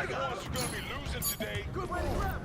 the ones who are going to be losing today. Good way to grab.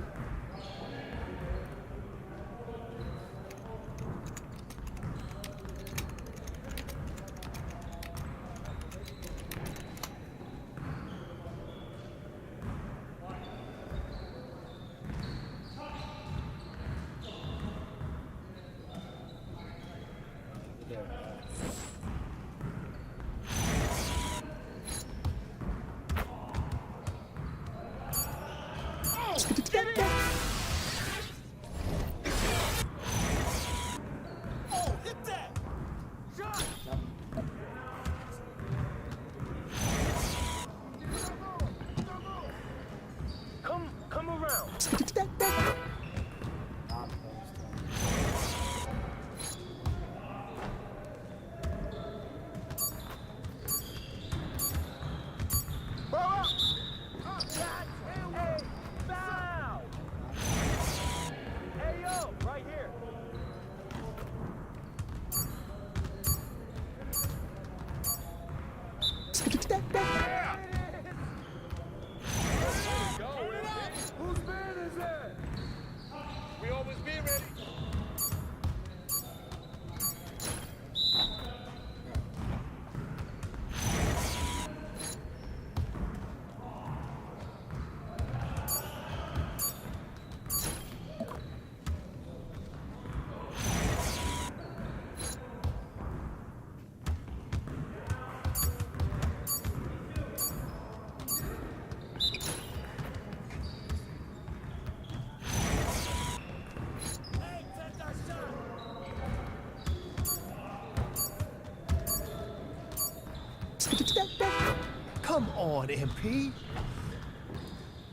Come on, MP.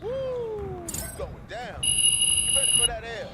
Woo! You going down. You ready for that L?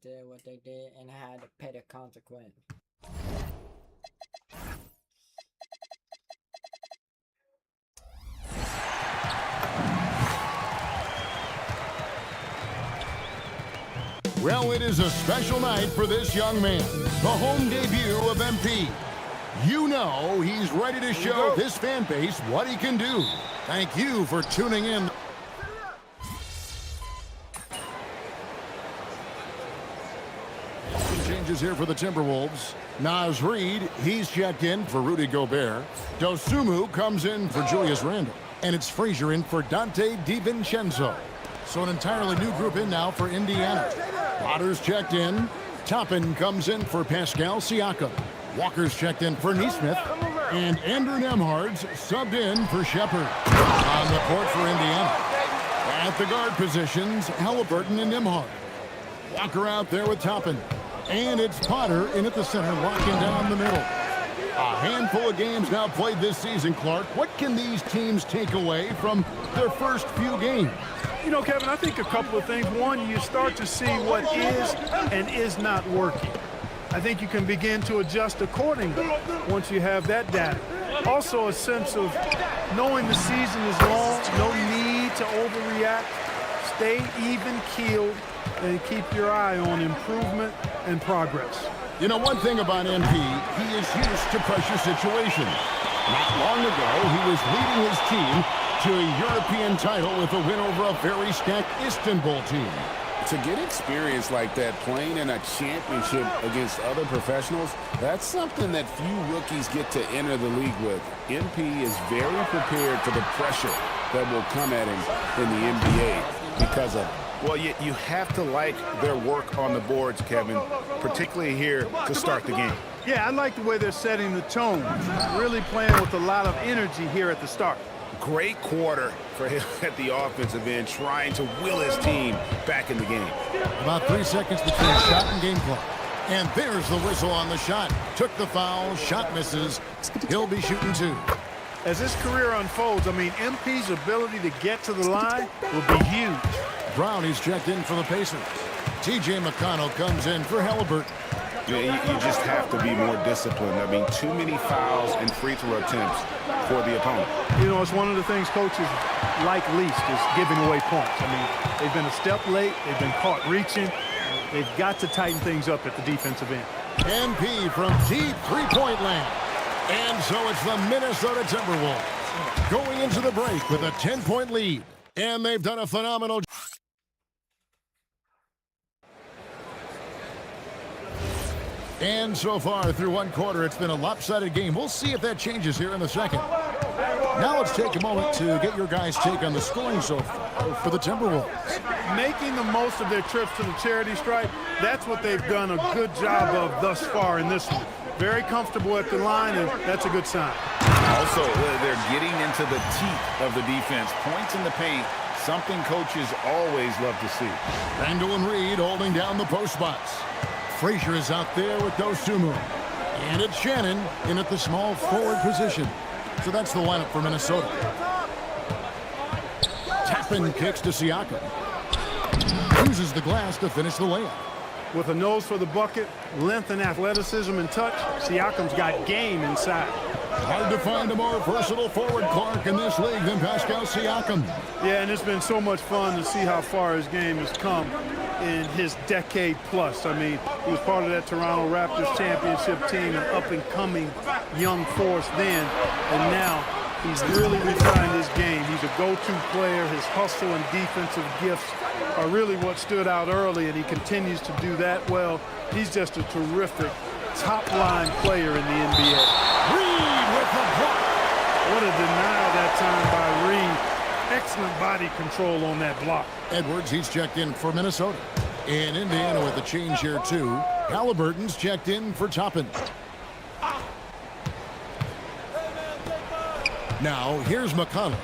Did what they did and had to pay the consequence. Well, it is a special night for this young man. The home debut of MP. You know he's ready to show this fan base what he can do. Thank you for tuning in. Changes here for the Timberwolves. Naz Reid, he's checked in for Rudy Gobert. Dosunmu comes in for Julius Randle. And it's Frazier in for Dante DiVincenzo. So an entirely new group in now for Indiana. Potter's checked in. Toppin comes in for Pascal Siakam. Walker's checked in for Nesmith. And Andrew Nembhard's subbed in for Shepherd. On the court for Indiana. At the guard positions, Halliburton and Nembhard. Walker out there with Toppin. And it's Potter in at the center, locking down the middle. A handful of games now played this season, Clark. What can these teams take away from their first few games? You know, Kevin, I think a couple of things. One, you start to see what is and is not working. I think you can begin to adjust accordingly once you have that data. Also, a sense of knowing the season is long, no need to overreact. Stay even-keeled and keep your eye on improvement and progress. You know, one thing about MP, he is used to pressure situations. Not long ago, he was leading his team to a European title with a win over a very stacked Istanbul team. To get experience like that playing in a championship against other professionals, that's something that few rookies get to enter the league with. MP is very prepared for the pressure that will come at him in the NBA because of it. Well, you have to like their work on the boards, Kevin, particularly here to start the game. Yeah, I like the way they're setting the tone. Really playing with a lot of energy here at the start. Great quarter for him at the offensive end, trying to will his team back in the game. About 3 seconds between shot and game clock. And there's the whistle on the shot. Took the foul, shot misses. He'll be shooting 2. As his career unfolds, I mean, MP's ability to get to the line will be huge. Brownie's checked in for the Pacers. T.J. McConnell comes in for Halliburton. You just have to be more disciplined. I mean, too many fouls and free throw attempts for the opponent. You know, it's one of the things coaches like least is giving away points. I mean, they've been a step late. They've been caught reaching. They've got to tighten things up at the defensive end. MP from deep three-point land. And so it's the Minnesota Timberwolves going into the break with a 10-point lead. And they've done a phenomenal job. And so far through one quarter, it's been a lopsided game. We'll see if that changes here in the second. Now let's take a moment to get your guys' take on the scoring so far for the Timberwolves. Making the most of their trips to the charity stripe, that's what they've done a good job of thus far in this one. Very comfortable at the line, and that's a good sign. Also, they're getting into the teeth of the defense. Points in the paint, something coaches always love to see. Randall and Reed holding down the post spots. Frazier is out there with Dosunmu. And it's Shannon in at the small forward position. So that's the lineup for Minnesota. Tappan kicks to Siakam. Uses the glass to finish the layup. With a nose for the bucket, length and athleticism and touch, Siakam's got game inside. Hard to find a more versatile forward, Clark, in this league than Pascal Siakam. Yeah, and it's been so much fun to see how far his game has come in his decade plus. I mean, he was part of that Toronto Raptors championship team, an up-and-coming young force then, and now he's really refined his game. He's a go-to player. His hustle and defensive gifts are really what stood out early, and he continues to do that well. He's just a terrific top-line player in the NBA. Reed with the block. What a denial that time by Reed. Excellent body control on that block. Edwards, he's checked in for Minnesota. And Indiana with a change here, too. Halliburton's checked in for Toppin. Now, here's McConnell.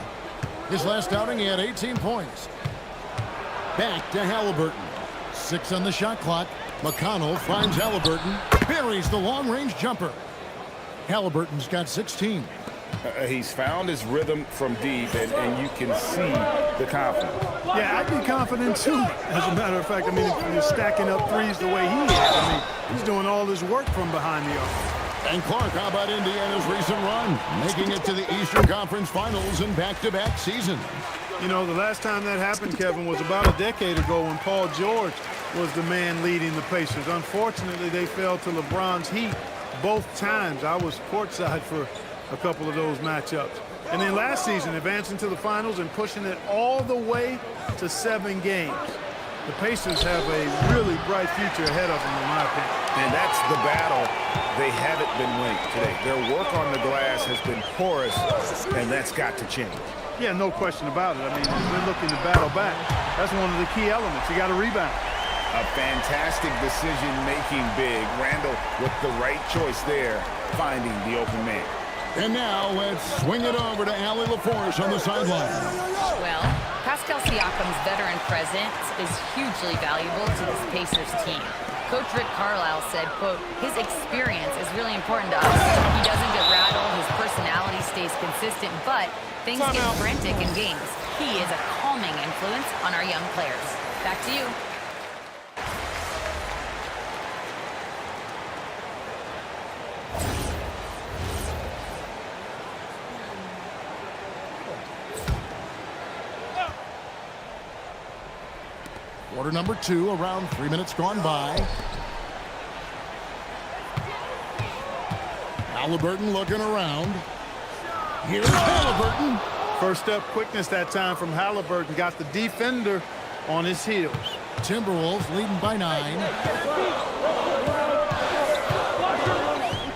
His last outing, he had 18 points. Back to Halliburton. 6 on the shot clock. McConnell finds Halliburton. Buries the long-range jumper. Halliburton's got 16. He's found his rhythm from deep, and you can see the confidence. Yeah, I'd be confident, too, as a matter of fact. I mean, if you're stacking up threes the way he is, I mean, he's doing all his work from behind the arc. And Clark, how about Indiana's recent run? Making it to the Eastern Conference Finals in back-to-back seasons. You know, the last time that happened, Kevin, was about a decade ago when Paul George was the man leading the Pacers. Unfortunately, they fell to LeBron's Heat both times. I was courtside for a couple of those matchups. And then last season, advancing to the finals and pushing it all the way to 7 games. The Pacers have a really bright future ahead of them, in my opinion. And that's the battle they haven't been winning today. Their work on the glass has been porous, and that's got to change. Yeah, no question about it. I mean, they're looking to battle back. That's one of the key elements. You got to rebound. A fantastic decision-making big. Randall with the right choice there, finding the open man. And now let's swing it over to Allie LaForce on the sideline. Well, Pascal Siakam's veteran presence is hugely valuable to this Pacers team. Coach Rick Carlisle said, quote, his experience is really important to us. He doesn't get rattled, his personality stays consistent, but things get frantic in games. He is a calming influence on our young players. Back to you. Quarter number 2, around 3 minutes gone by. Halliburton looking around. Here's Halliburton. First step quickness that time from Halliburton. Got the defender on his heels. Timberwolves leading by 9.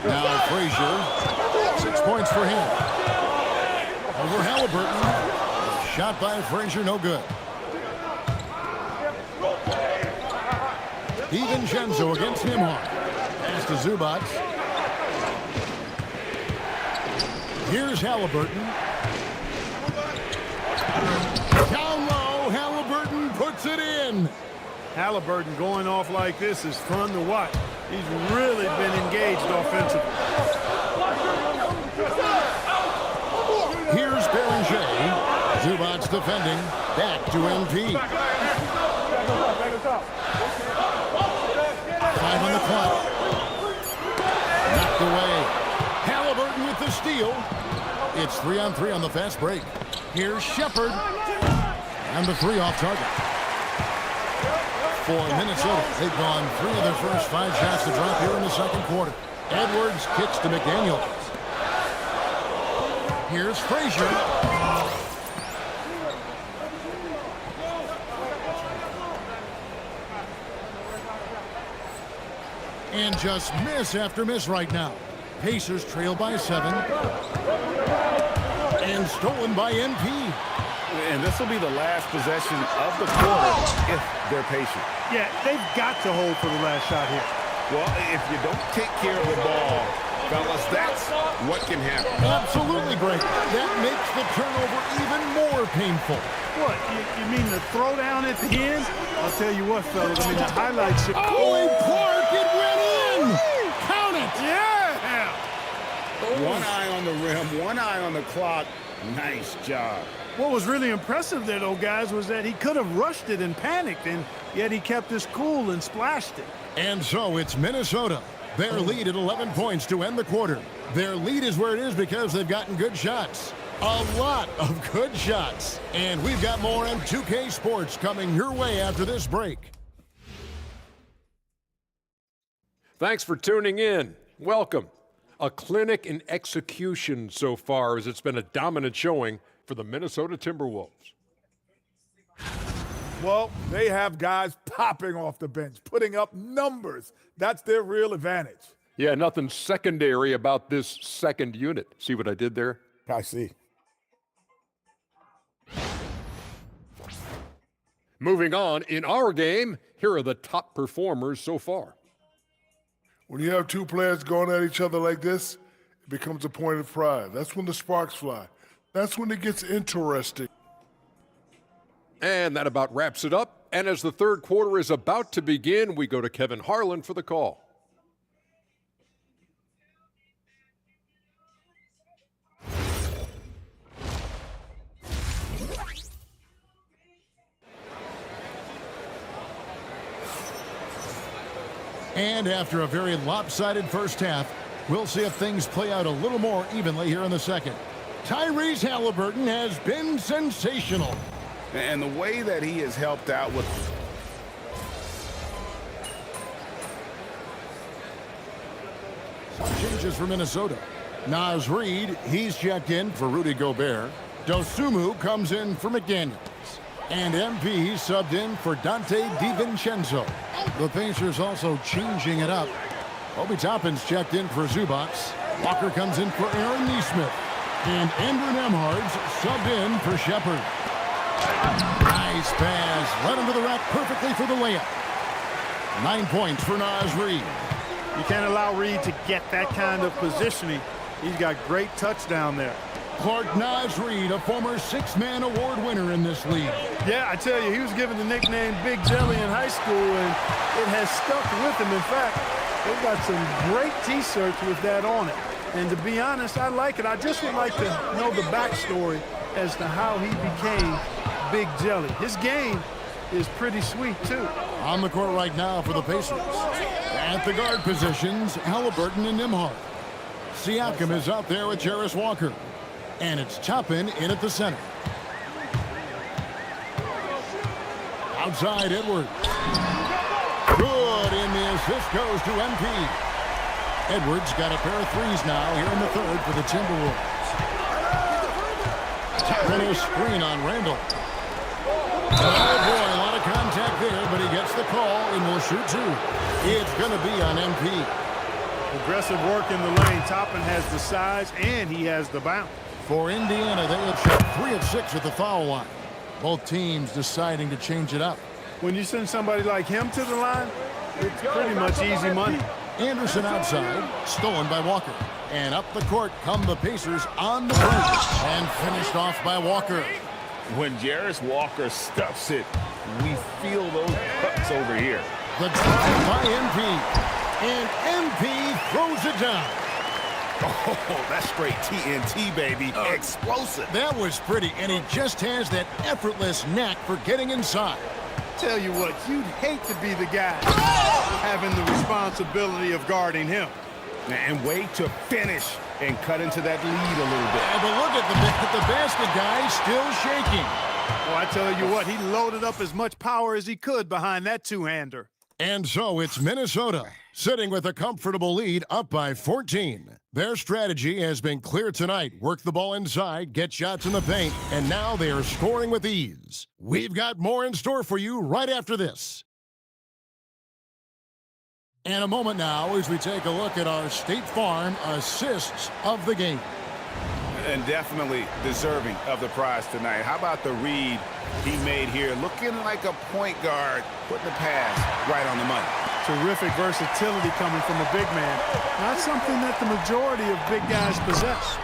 Now Frazier. 6 points for him. Over Halliburton. Shot by Frazier, no good. DiVincenzo against Nembhard. Pass to Zubac. Here's Halliburton. Down low, Halliburton puts it in. Halliburton going off like this is fun to watch. He's really been engaged offensively. Here's Beringer. Zubac defending. Back to MP. 5 on the clock. Knocked away. Halliburton with the steal. It's 3-on-3 on the fast break. Here's Shepherd. And the 3 off target. For Minnesota, they've gone 3 of their first 5 shots to drop here in the second quarter. Edwards kicks to McDaniel. Here's Frazier. And just miss after miss right now. Pacers trail by 7. And stolen by NP. And this will be the last possession of the quarter if they're patient. Yeah, they've got to hold for the last shot here. Well, if you don't take care of the ball, fellas, that's what can happen. Absolutely, Greg. That makes the turnover even more painful. What, you mean the throwdown at the end? I'll tell you what, fellas, I mean, the highlights. Oh, Clark, it went in! Count it! Yeah! One eye on the rim, one eye on the clock. Nice job. What was really impressive there, though, guys, was that he could have rushed it and panicked, and yet he kept his cool and splashed it. And so it's Minnesota. Their lead at 11 points to end the quarter. Their lead is where it is because they've gotten good shots. A lot of good shots. And we've got more on 2K Sports coming your way after this break. Thanks for tuning in. Welcome. A clinic in execution so far, as it's been a dominant showing for the Minnesota Timberwolves. Well, they have guys popping off the bench, putting up numbers. That's their real advantage. Yeah, nothing secondary about this second unit. See what I did there? I see. Moving on, in our game, here are the top performers so far. When you have 2 players going at each other like this, it becomes a point of pride. That's when the sparks fly. That's when it gets interesting. And that about wraps it up. And as the third quarter is about to begin, we go to Kevin Harlan for the call. And after a very lopsided first half, we'll see if things play out a little more evenly here in the second. Tyrese Halliburton has been sensational. And the way that he has helped out with... Some changes for Minnesota. Naz Reid, he's checked in for Rudy Gobert. Dosunmu comes in for McDaniels. And MP subbed in for Dante DiVincenzo. The Pacers also changing it up. Obi Toppin's checked in for Zubac. Walker comes in for Aaron Nesmith. And Andrew Nembhard's subbed in for Shepherd. Nice pass. Led him to the rack perfectly for the layup. 9 points for Naz Reid. You can't allow Reid to get that kind of positioning. He's got great touch down there. Clark Naz Reid, a former six-man award winner in this league. Yeah, I tell you, he was given the nickname Big Jelly in high school, and it has stuck with him. In fact, they've got some great T-shirts with that on it. And to be honest, I like it. I just would like to know the backstory as to how he became Big Jelly. His game is pretty sweet, too. On the court right now for the Pacers. At the guard positions, Halliburton and Nembhard. Siakam is out there with Jarris Walker. And it's Toppin in at the center. Outside, Edwards. Good, and the assist goes to MP. Edwards got a pair of threes now here in the third for the Timberwolves. Toppin a screen on Randall. Oh boy, a lot of contact there, but he gets the call and will shoot two. It's going to be on MP. Aggressive work in the lane. Toppin has the size and he has the bounce. For Indiana, they have shot 3 of 6 at the foul line. Both teams deciding to change it up. When you send somebody like him to the line, it's pretty much easy money. Anderson outside, stolen by Walker. And up the court come the Pacers on the break. And finished off by Walker. When Jarris Walker stuffs it, we feel those cuts over here. The drive by MP. And MP throws it down. Oh, that's straight TNT, baby. Explosive. That was pretty, and he just has that effortless knack for getting inside. Tell you what, you'd hate to be the guy having the responsibility of guarding him. And wait to finish and cut into that lead a little bit. Yeah, but look at the basket guy still shaking. Well, I tell you what, he loaded up as much power as he could behind that two-hander. And so it's Minnesota, sitting with a comfortable lead up by 14. Their strategy has been clear tonight. Work the ball inside, get shots in the paint, and now they are scoring with ease. We've got more in store for you right after this. And a moment now as we take a look at our State Farm assists of the game. And definitely deserving of the prize tonight. How about the read he made here? Looking like a point guard, putting the pass right on the money. Terrific versatility coming from a big man. Not something that the majority of big guys possess.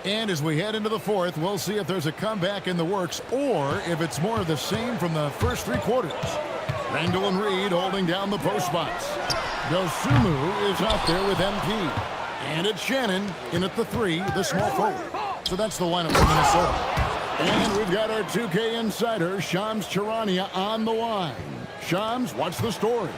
And as we head into the fourth, we'll see if there's a comeback in the works or if it's more of the same from the first 3 quarters. Randall and Reid holding down the post spots. Dosunmu is out there with MP. And it's Shannon in at the 3, the small forward. So that's the lineup for Minnesota. And we've got our 2K insider, Shams Charania, on the line. Shams, what's the story?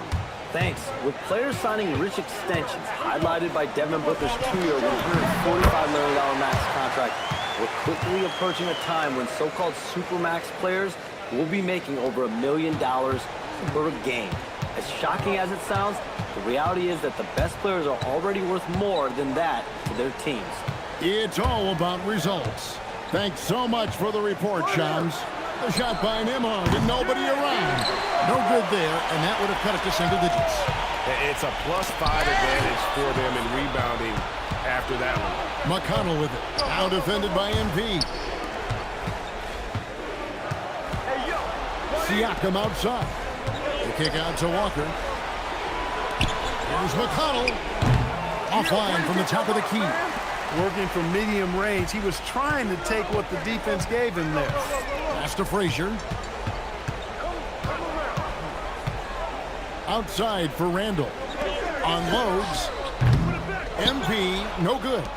Thanks. With players signing rich extensions, highlighted by Devin Booker's 2-year, $145 million max contract, we're quickly approaching a time when so-called supermax players will be making over $1 million per game. As shocking as it sounds, the reality is that the best players are already worth more than that to their teams. It's all about results. Thanks so much for the report, Shams. The shot by Nembhard and nobody around. No good there, and that would have cut it to single digits. It's a +5 advantage for them in rebounding after that one. McConnell with it. Now defended by MP. Siakam outside. The kick out to Walker. Here's McConnell. Offline from the top of the key. Working from medium range, he was trying to take what the defense gave him there. Pass to Frazier. Outside for Randall. Unloads. MP, no good.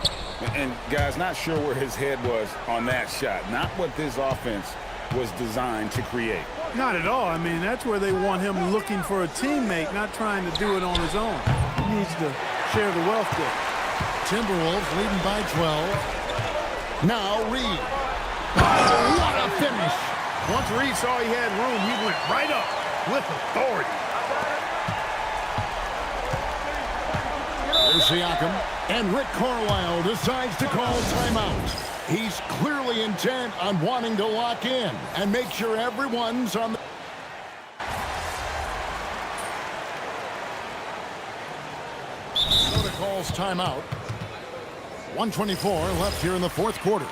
And guys, not sure where his head was on that shot. Not what this offense was designed to create. Not at all. I mean, that's where they want him looking for a teammate, not trying to do it on his own. He needs to share the wealth there. Timberwolves leading by 12. Now Reid. Oh, what a finish. Once Reid saw he had room, he went right up with authority. There's Siakam. And Rick Carlisle decides to call timeout. He's clearly intent on wanting to lock in and make sure everyone's on the... Minnesota calls timeout. 1:24 left here in the fourth quarter.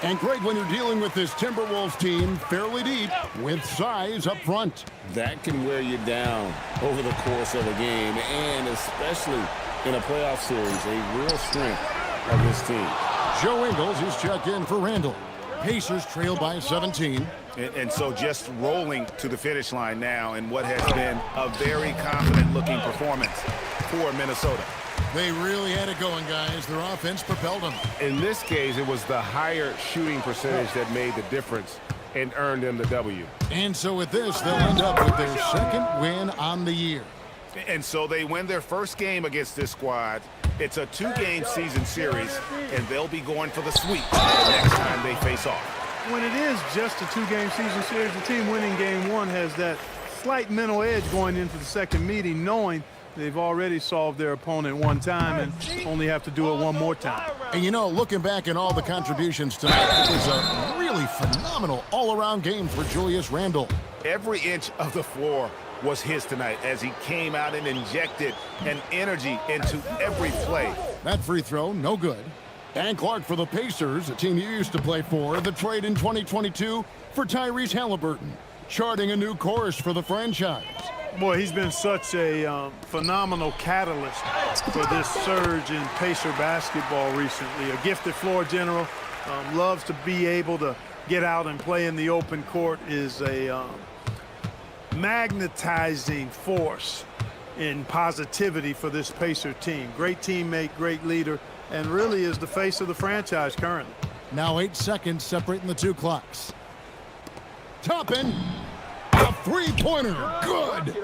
And Greg, when you're dealing with this Timberwolves team fairly deep with size up front, that can wear you down over the course of a game, and especially in a playoff series, a real strength of this team. Joe Ingles is checked in for Randall. Pacers trail by 17. And so just rolling to the finish line now in what has been a very confident-looking performance for Minnesota. They really had it going, guys. Their offense propelled them. In this case, it was the higher shooting percentage that made the difference and earned them the W. And so with this, they'll end up with their second win on the year. And so they win their first game against this squad. It's a 2-game season series, and they'll be going for the sweep the next time they face off. When it is just a 2-game season series, the team winning game 1 has that slight mental edge going into the second meeting, knowing they've already solved their opponent one time and only have to do it one more time. And you know, looking back at all the contributions tonight, it was a really phenomenal all-around game for Julius Randle. Every inch of the floor was his tonight as he came out and injected an energy into every play. That free throw, no good. And Clark for the Pacers, a team you used to play for, the trade in 2022 for Tyrese Halliburton, charting a new course for the franchise. Boy, he's been such a phenomenal catalyst for this surge in Pacer basketball recently. A gifted floor general, loves to be able to get out and play in the open court, is a magnetizing force in positivity for this Pacer team. Great teammate, great leader, and really is the face of the franchise currently. Now 8 seconds separating the two clocks. Toppin, a three-pointer, good.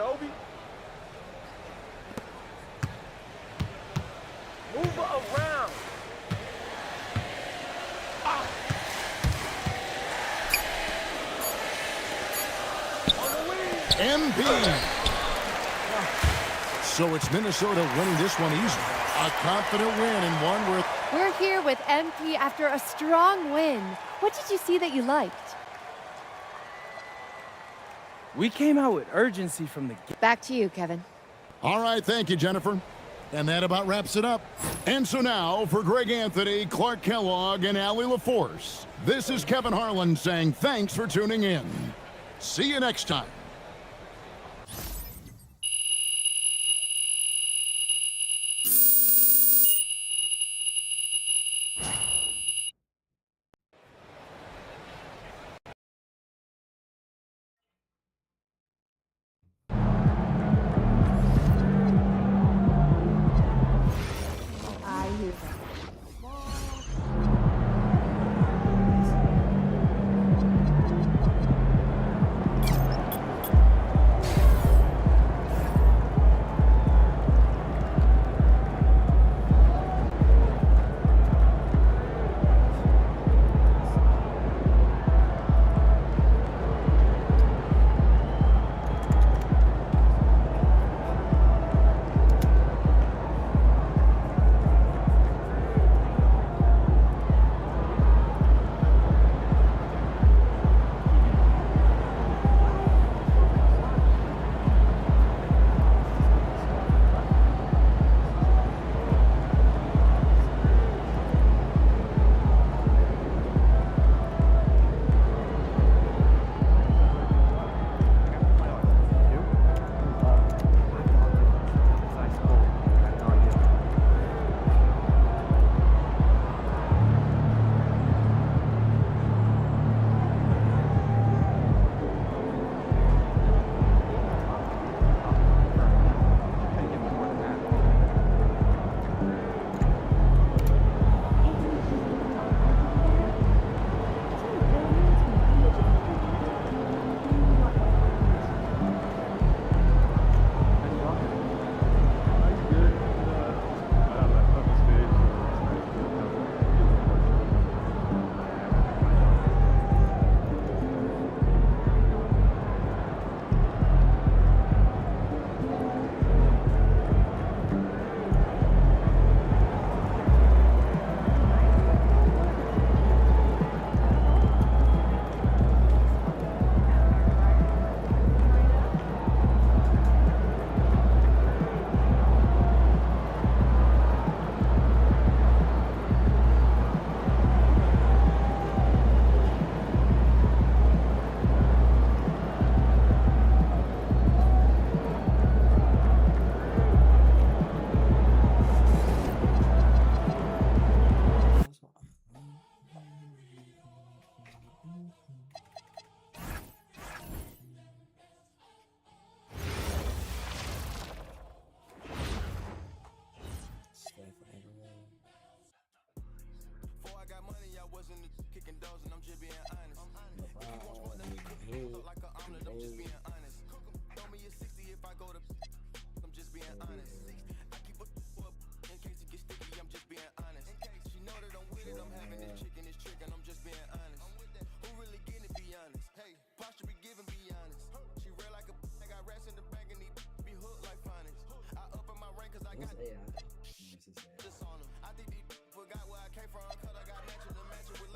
Move around. Embiid. So it's Minnesota winning this one easily. A confident win and one where... We're here with MP after a strong win. What did you see that you liked? We came out with urgency from the... Back to you, Kevin. All right, thank you, Jennifer. And that about wraps it up. And so now, for Greg Anthony, Clark Kellogg, and Allie LaForce, this is Kevin Harlan saying thanks for tuning in. See you next time.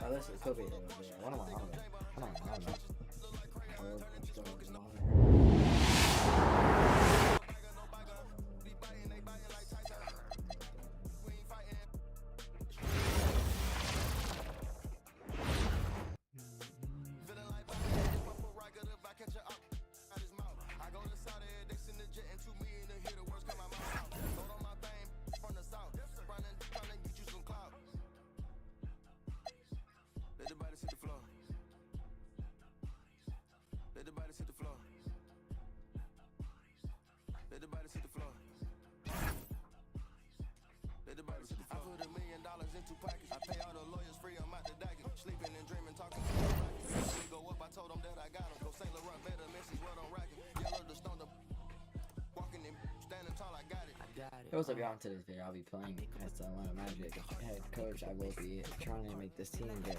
Oh, this could be a little bit. What am I on about? I don't know. What's up, y'all? In today's video, I'll be playing as the Atlanta Magic head coach. I will be trying to make this team get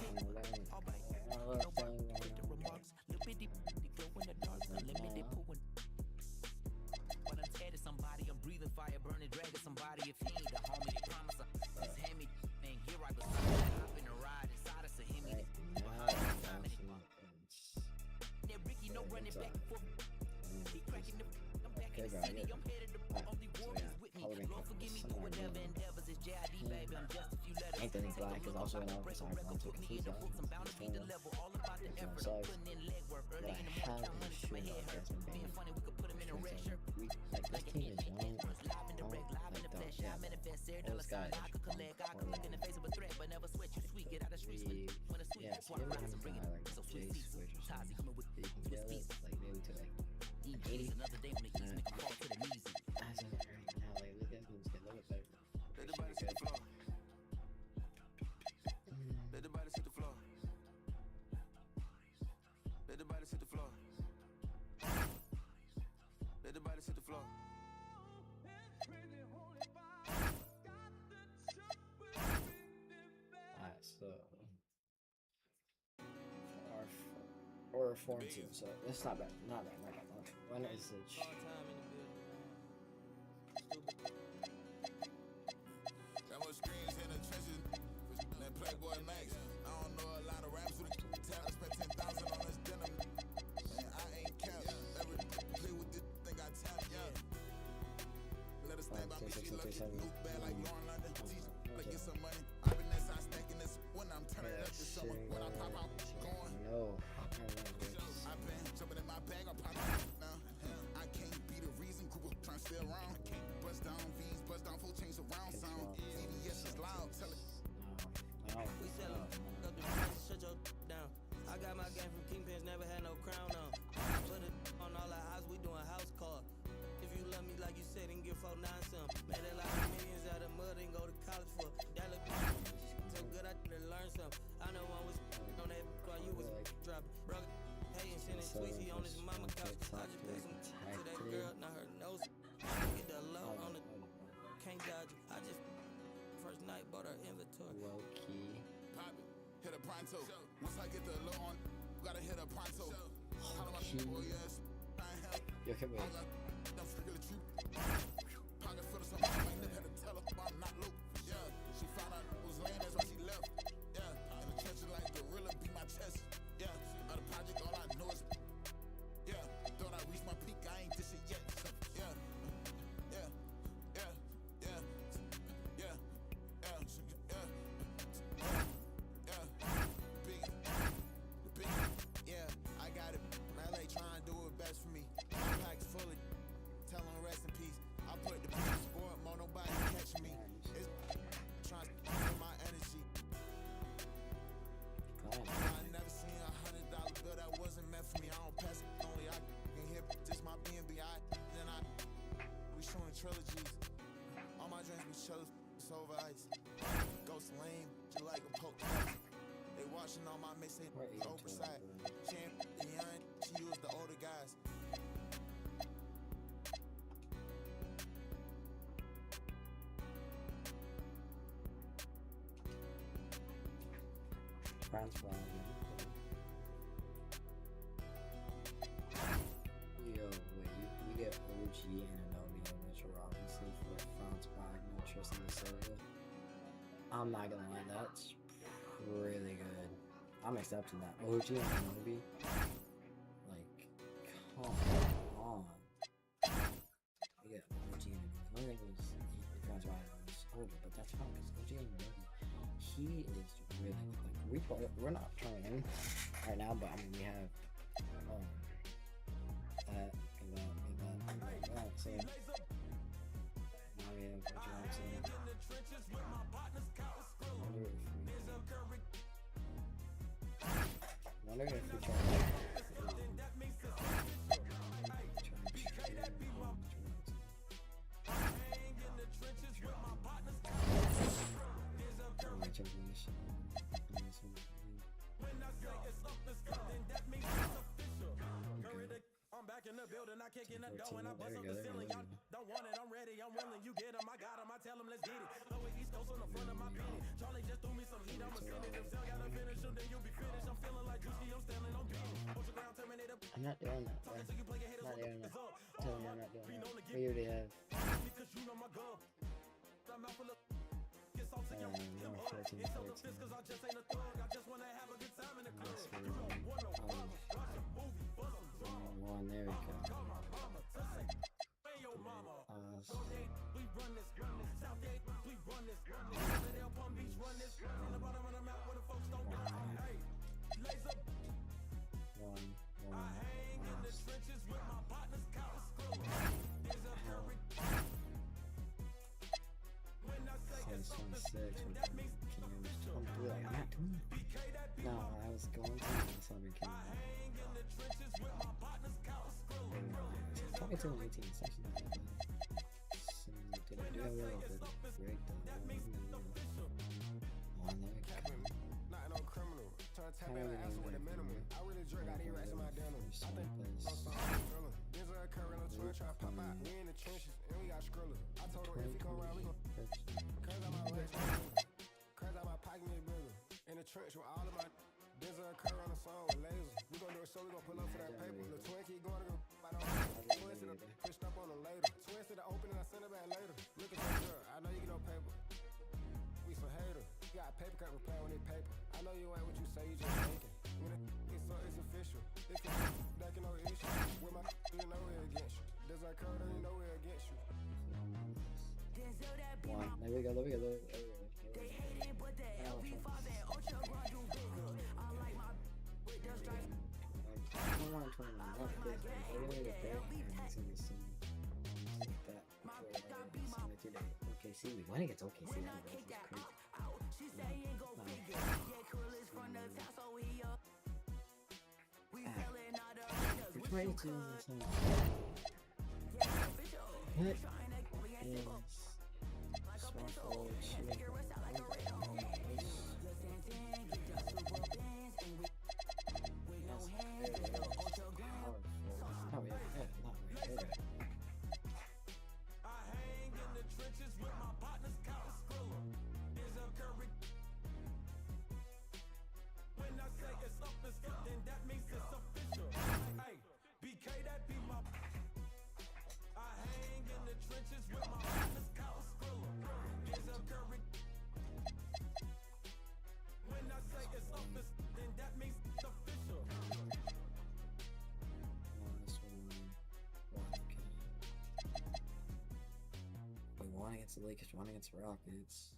Anthony Black is also in office. I'm going to keep that. But I have an issue with Desmond Bain. Like, this team is young. Those guys. Yes, give me like Jace Richardson. You can get it, like, maybe to like 80. As of right now, like, look at who's getting a little bit better. Let the body hit the floor. Let the body hit the floor. Let the body hit the floor. Alright, so or 4-2, so it's not bad. Not bad. When is it? Got more screens in the trenches than Playboy Max. I don't know a lot of raps with a talent. Spent 10,000 on this denim. And I ain't capped. Every play with this thing I tap. Let us stand by me. She lucky. Look bad like Lauren London. Teach like get some money. I've been that side stacking this when I'm turning up this summer. When I pop out, going. No. I've been jumping in my bag. I'm popping now. I can't be the reason. Group trying to stay around. Bust down V's, bust down full change around sound. VVS is loud. Tell it. We sell up the price, shut your down. I got my game from Kingpins, never had no crown on. Put it on all our house, we doing house call. If you love me like you said, then give 4-9 some. Made a lot of millions out of mud and go to college for. That look so good, I did learn some. I know one was on that while you was dropping. Bro, hey, and sending tweets, he on his mama couch. I just put some to that girl, now her nose. Get the low on the. Can't dodge it. I just first night bought her inventory. Low key. Pop it, hit a pronto. Once I get the low on, gotta hit a pronto. How do my people, yes? Yo, come here. I'm strictly true. Pocket full of something, I ain't never had to tell her I'm not low. Yeah, she found out it was land, that's why she left. Yeah, in the trenches like gorilla beat my chest. Yeah, out of project, all I know is. Yeah, thought I reached my peak, I ain't this shit yet. Yeah, yeah, yeah, yeah, yeah, yeah, yeah, big, yeah, I got it. LA trying to do it best for me. My pack's fully, tell them rest in peace. I put the people sport, more nobody catching me. It's trying to get my energy. I never seen $100 bill that wasn't meant for me. I don't pass it, only I can hit just my BNB. Then we showing trilogies. All my dreams we chose, it's over ice. Ghost lame, just like a poke. They watching all my mixtape oversight. She ain't young, she used the older guys. France flag. Yo, wait, you get OG Ananobi and Mitchell Robinson for France Wagner, Tristan da Silva. I'm not gonna lie, that's really good. I'm accepting that. OG and Kenobi. Like, come on. We get OG and Kenobi. I think it was depends why I was older, but that's fine because OG and Kenobi, he is really like we're not trying him right now, but I mean we have that. So now we have Johnson. Wonder if we try I'm back in the building, I kick in the door and I bust up the ceiling. Y'all don't want it, I'm ready, I'm willing. You get them, I got them, I tell them, let's get it. Lower East Coast on the front of my penny. Charlie just threw me some heat, I'ma send it. If Cell gotta finish them, then you'll be finished. I'm feeling like Juicy, I'm standing on beat. Ultra ground terminator. I'm not doing that, bro. I'm not doing that. Tell me I'm not doing that. We already have. Because you know my girl. I'm out for the. No, 14, 14. One, there we go. No, I was going to Southern Kingdom. Probably till 18, it's actually not that bad. So, did I do a little bit of break though? One, there we go. Not no criminal. Trying to tap in the answer with a minimum. I really drink out here right in my denim. I think most thriller. There's a current on Twitter trying to pop out. We in the trenches and we got Skrilla. I told her if he come around, we gon' curse out my legs, curse out my pocket, me bigger. In the trench with all of my. There's a curve on the song with lasers. We gon' do it so we gon' pull up for that paper. The twin keep going to go. Twins to the pushed up on them later. Twins to the opening, I send it back later. Look at your girl, I know you get no paper. We some hater. You got paper cut repair on this paper. I know you ain't what you say, you just thinking. When it's so it's official. If it's that can no issue. With my you know we're against you. There's a curve that you know we're against you. One, there we go, there we go, there we go. They hate it, but the LP5 and Ultra Run do bigger. I like my with the stripes. I don't want to turn them off because I really need a break and it's gonna be some like that before today. OKC, we went against OKC, that was crazy. For 22, what is Smartphone shit? One against the Lakers, one against the Rockets.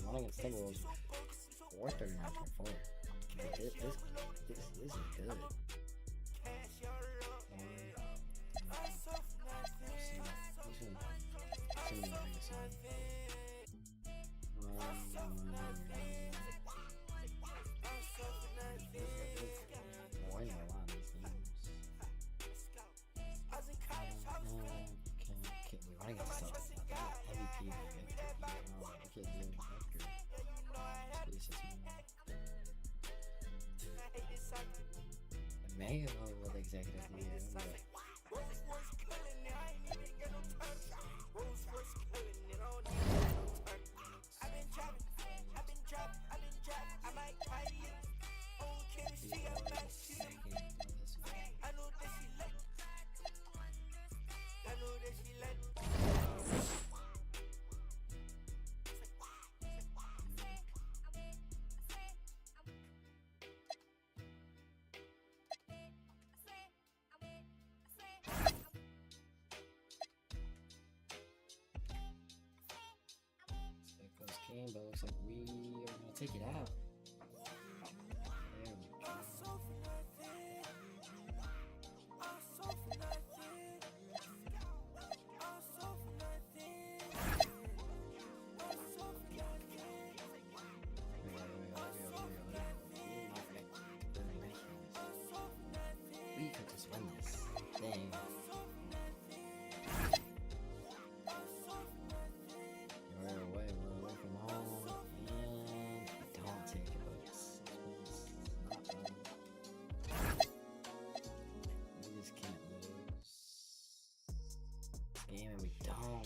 One against Timberwolves, 439-24. This is good. Mayo was executive leader, but game, but looks like we are gonna take it out. There we go. We could just win this thing. We're away from home, and we don't take it, but it's not fun. We just can't lose this game, and we don't.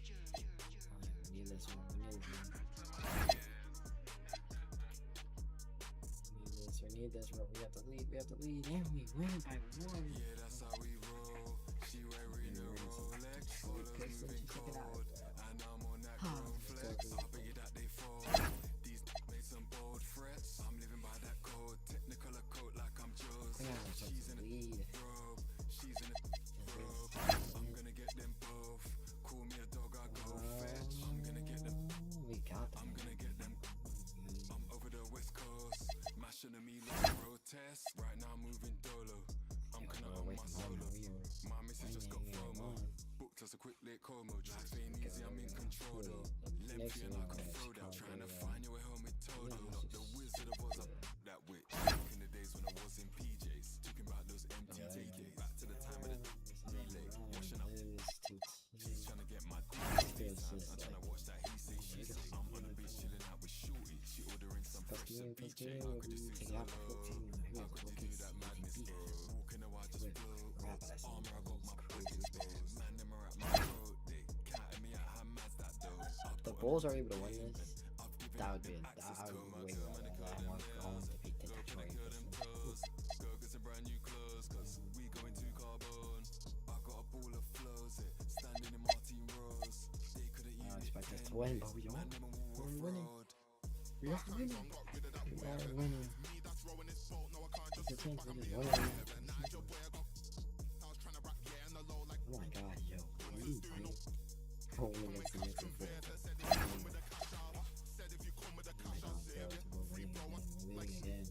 There we go. We need this one. We need this. We have to lead. We have to lead, and we win by 1. Yeah, that's how we roll. She wearing a Rolex. Follow me when you cold. And I'm on that grown flex. I'll bet you that they fall. These made some bold threats. I'm living by that code. Technicolor coat like I'm Joseph. She's in a robe. She's in a robe. I'm gonna get them both. Call me a dog, I go fetch. I'm gonna get them. We got them. I'm gonna get them. I'm over the west coast. Mashing at me like protest. Right now I'm moving dolo. I'm kinda on my solo. My missus just got FOMO. Booked us a quick late Como. Life ain't easy, I'm in control though. Lengthy and I can throw that. Trying to find you a helmet Todo. Not the Wizard of Oz, that witch. Back in the days when I was in PJs. Talking about those empty TJs. Back to the time of the relay. Washing up. She's trying to get my DJs. I'm trying to watch that he say, she say. I'm on the beach chilling out with Shorty. She ordering some fresh ceviche. How could you see so low? How could you do that madness, bro? Walking a while just blow. Armor, I got my pockets, bro. Man, them are at my throat. They counting me out, how mad's that though? The Bulls are able to win this. That would be I would way rather that. I want to beat the Detroit. Go get some brand new clothes, cause we going to Carbone. I got a ball of flows, standing in Martin Rose. They couldn't I expect us to win, but we don't. We're winning. We have to win it. We are winning. The team's winning. Oh my god, yo. What are you doing? Oh, we're against the Knicks in 4. We're winning again.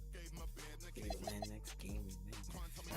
We win next game. We win.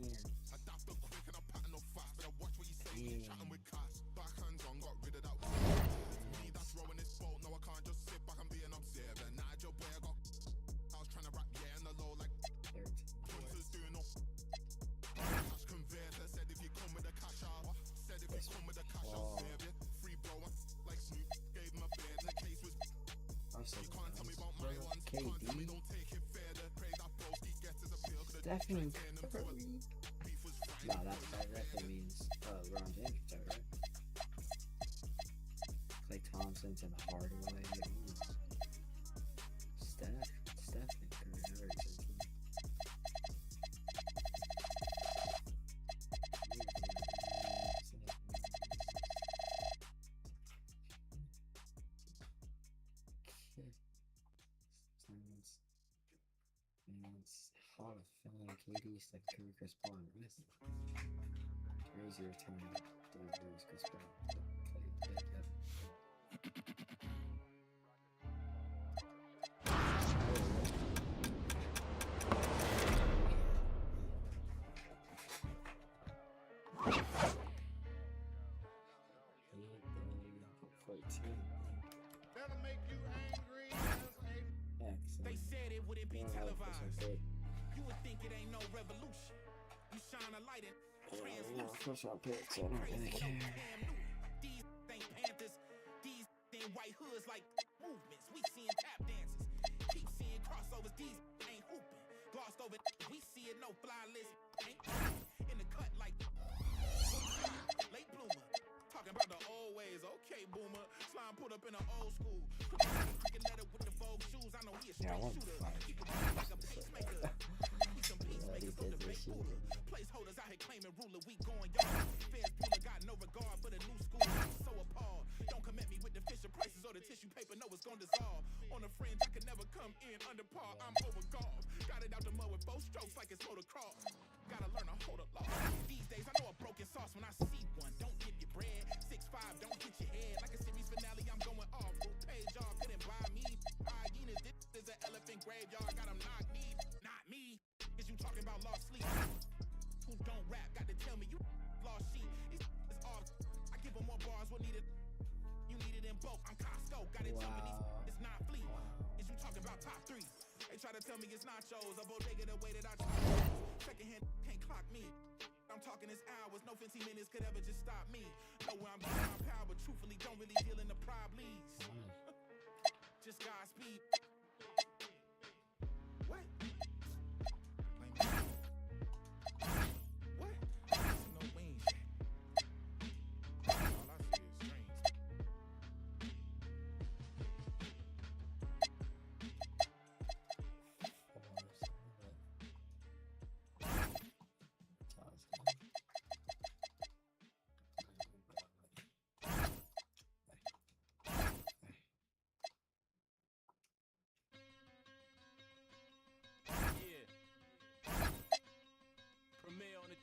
Here. KD. Stephen Curry. No, that directly means LeBron James, right? Klay Thompson to the Hardaway. Stephen Curry. I already said him. Hall of Fame, KD, Steph Curry, Chris Paul, and West. Crazy return. Delivers Chris Paul. That'll make you angry as a... They said it wouldn't be televised. You would think it ain't no revolution. You shine a light in First-round picks, I don't really care. These ain't Panthers. These ain't white hoods like movements. We seeing tap dances. Keep seeing crossovers. These ain't hooping. Glossed over. We see it, no fly list. Ain't in the cut like late bloomer. Talking about the old ways. Okay, boomer. Slime put up in an old school. Cricket letter with the Vogue shoes. I know he a straight shooter. He can be like a pacemaker. We some peacemakers from the big cooler. Placeholders out here claiming ruler. We going yard. Feds Bueller got no regard for the new school. I'm so appalled. Don't come at me with the Fisher prices or the tissue paper. No, it's gonna dissolve. On the fringe, I could never come in under par. I'm over golf. Got it out the mud with both strokes like it's motocross. Gotta learn to hold a law. These days, I know a broken sauce when I see one. Don't get your bread. 6'5", don't hit your head. Like a series finale, I'm going off. Full page, y'all couldn't buy me. Hyenas, this is an elephant graveyard. Got them knock me, not me. Is you talking about lost sleep? Who don't rap, got to tell me you lost sheep. It's off. I give them more bars, what needed? You need it in bulk. I'm Costco, got it jumping these. It's not fleet. Is you talking about top 3? They try to tell me it's nachos. A bodega the way that I chop. Second hand can't clock me. I'm talking this hours, no 15 minutes could ever just stop me. Know where I'm getting my power, but truthfully don't really deal in the problems. Just Godspeed. What? What? I see no wings. All I see is strings.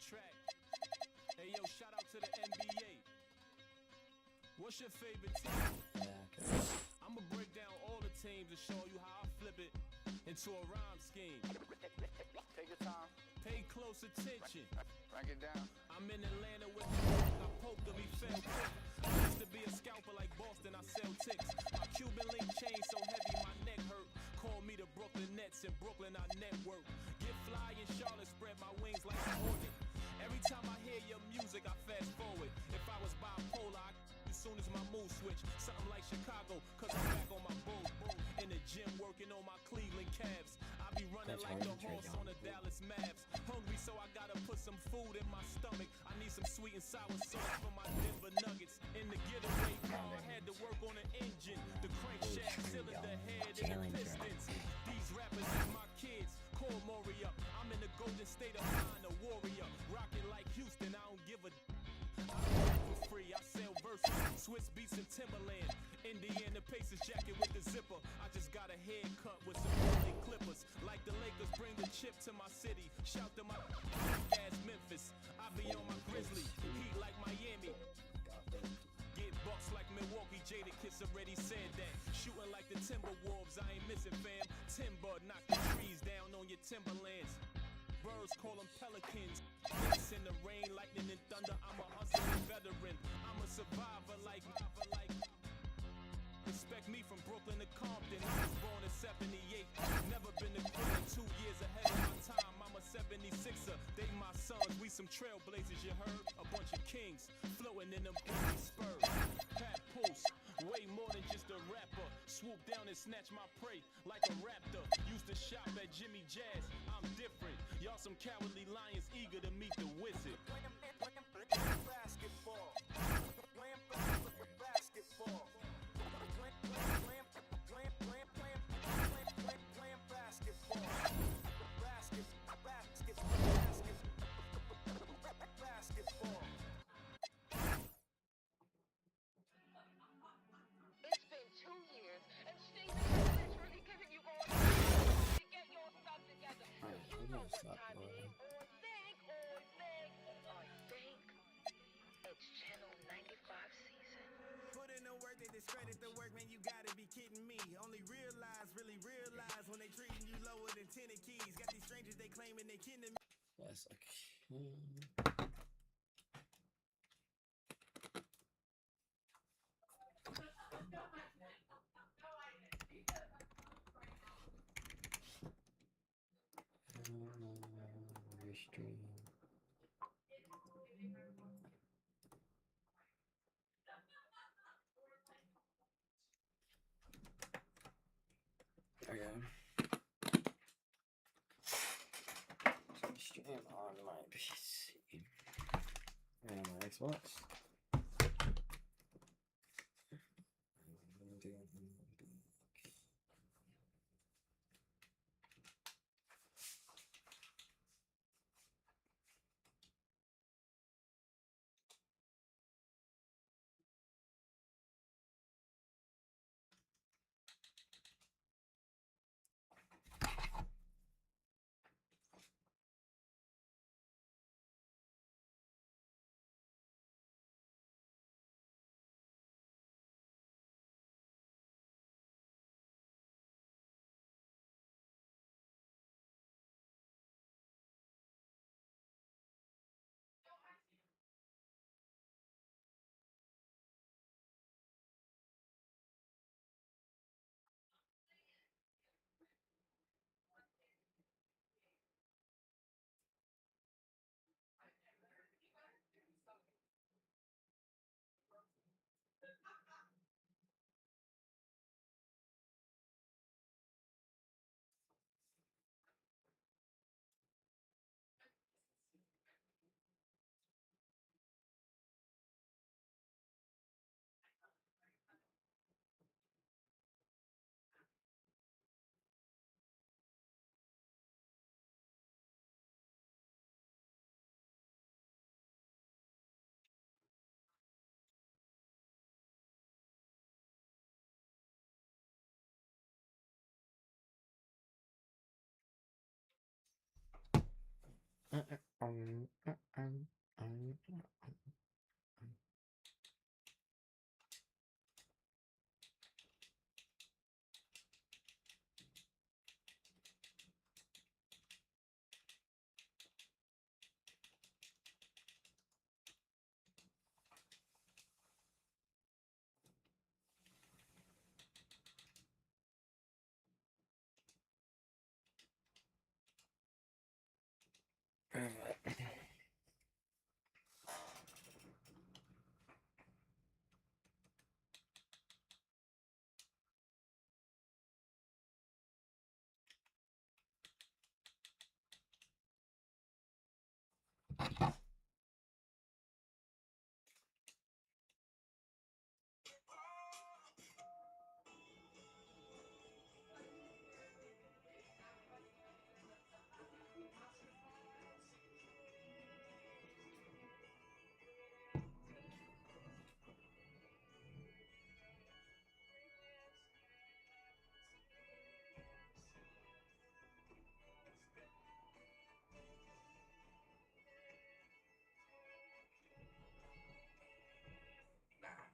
Track. Hey yo, shout out to the NBA. What's your favorite team? I'ma break down all the teams and show you how I flip it into a rhyme scheme. Take your time. Pay close attention. Break it down. I'm in Atlanta with the I poked them, he fell quick. I used to be a scalper like Boston, I sell ticks. My Cuban link chain so heavy my neck hurt. Call me the Brooklyn Nets, in Brooklyn I network. Get fly in Charlotte, spread my wings like an organ. Every time I hear your music, I fast forward. If I was bipolar, as soon as my mood switch, something like Chicago, cause I'm back on my bull. In the gym working on my Cleveland Cavs. I be running like the horse on the Dallas Mavs. Hungry, so I gotta put some food in my stomach. I need some sweet and sour sauce for my Denver Nuggets. In the getaway car, had to work on the engine, the crankshaft, cylinder head, and the pistons. These rappers is my kids. Call Maury up. I'm in the golden state of mind, a warrior. Rockin' like Houston, I don't give a I rap for free, I sell verses. Swiss beats and Timberland. Indiana Pacers jacket with the zipper. I just got a haircut with some LA Clippers. Like the Lakers bring the chip to my city. Shout to my ass Memphis. I be on my Grizzly. Heat like Miami. Get bucks like Milwaukee, Jadakiss already said that. Shooting like the Timberwolves, I ain't missing fam. Timber, knock the trees down on your timberlands. Birds call them pelicans. It's in the rain, lightning and thunder. I'm a hustling veteran. I'm a survivor like Respect me from Brooklyn to Compton. I was born in 78. Never been a quit. 2 years ahead of my time. I'm a 76er. They my sons. We some trailblazers, you heard? A bunch of kings floating in them booty spurs. Pat Post, way more than just a rapper. Swoop down and snatch my prey like a raptor. Used to shop at Jimmy Jazz. I'm different. Y'all some cowardly lions eager to meet the wizard. Basketball. Basketball. It's been 2 years, and Stephen has literally given you all the time to get your stuff together. Alright, You we're know gonna what stop time it there. is. It's Channel 95 season. Put in the work, they discredit the work, man, you gotta be kidding me. Only really realize when they treating you lower than 10 keys. Got these strangers, they claiming they kin to me. Yes, okay. Restream. Okay. Stream on my PC and my Xbox.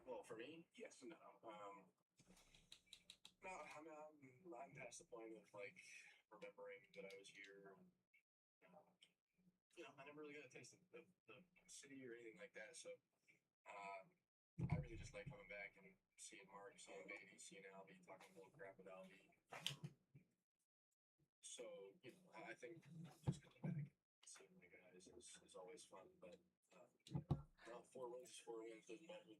Well, for me, yes and no. No, I'm past the point of like remembering that I was here. I never really got a taste of the city or anything like that. So I really just like coming back and seeing Mark, seeing Baby, seeing Albie, talking a little crap with Albie. So I think just coming back and seeing my guys is always fun. But no, 4 wins doesn't matter.